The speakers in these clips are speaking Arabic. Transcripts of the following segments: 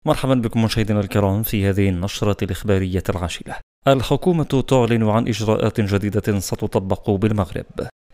مرحبا بكم مشاهدينا الكرام في هذه النشرة الإخبارية العاجلة. الحكومة تعلن عن إجراءات جديدة ستطبق بالمغرب.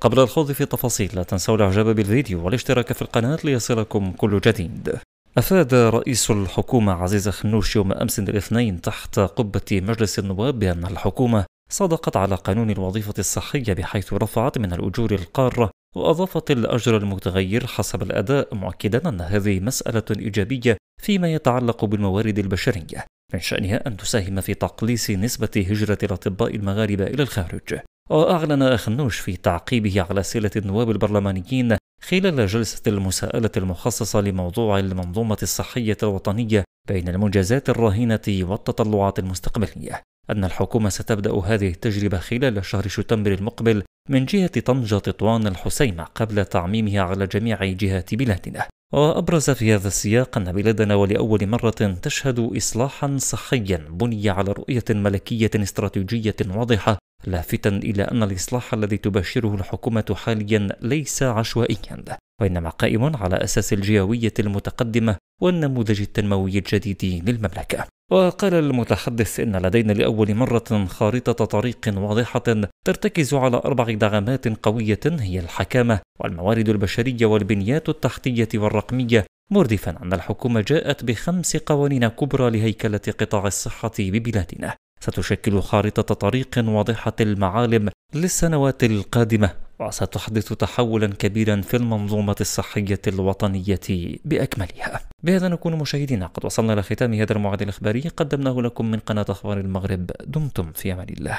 قبل الخوض في التفاصيل لا تنسوا الإعجاب بالفيديو والاشتراك في القناة ليصلكم كل جديد. أفاد رئيس الحكومة عزيز خنوش يوم أمس الاثنين تحت قبة مجلس النواب بأن الحكومة صادقت على قانون الوظيفة الصحية بحيث رفعت من الأجور القارة وأضافت الأجر المتغير حسب الأداء، مؤكدا أن هذه مسألة إيجابية فيما يتعلق بالموارد البشرية من شأنها أن تساهم في تقليص نسبة هجرة الأطباء المغاربة إلى الخارج. وأعلن خنوش في تعقيبه على أسئلة النواب البرلمانيين خلال جلسة المساءلة المخصصة لموضوع المنظومة الصحية الوطنية بين المنجزات الراهنة والتطلعات المستقبلية أن الحكومة ستبدأ هذه التجربة خلال شهر شتنبر المقبل من جهة طنجة تطوان الحسيمة قبل تعميمها على جميع جهات بلادنا. وأبرز في هذا السياق أن بلادنا ولأول مرة تشهد إصلاحا صحيا بني على رؤية ملكية استراتيجية واضحة، لافتا إلى أن الإصلاح الذي تبشره الحكومة حاليا ليس عشوائيا، وإنما قائم على أساس الجهوية المتقدمة والنموذج التنموي الجديد للمملكة. وقال المتحدث إن لدينا لأول مرة خارطة طريق واضحة ترتكز على 4 دعامات قوية هي الحكامة والموارد البشرية والبنيات التحتية والرقمية، مردفا أن الحكومة جاءت ب5 قوانين كبرى لهيكلة قطاع الصحة ببلادنا ستشكل خارطة طريق واضحة المعالم للسنوات القادمة، وستحدث تحولا كبيرا في المنظومة الصحية الوطنية بأكملها. بهذا نكون مشاهدينا قد وصلنا إلى ختام هذا الموعد الإخباري قدمناه لكم من قناة أخبار المغرب. دمتم في أمان الله.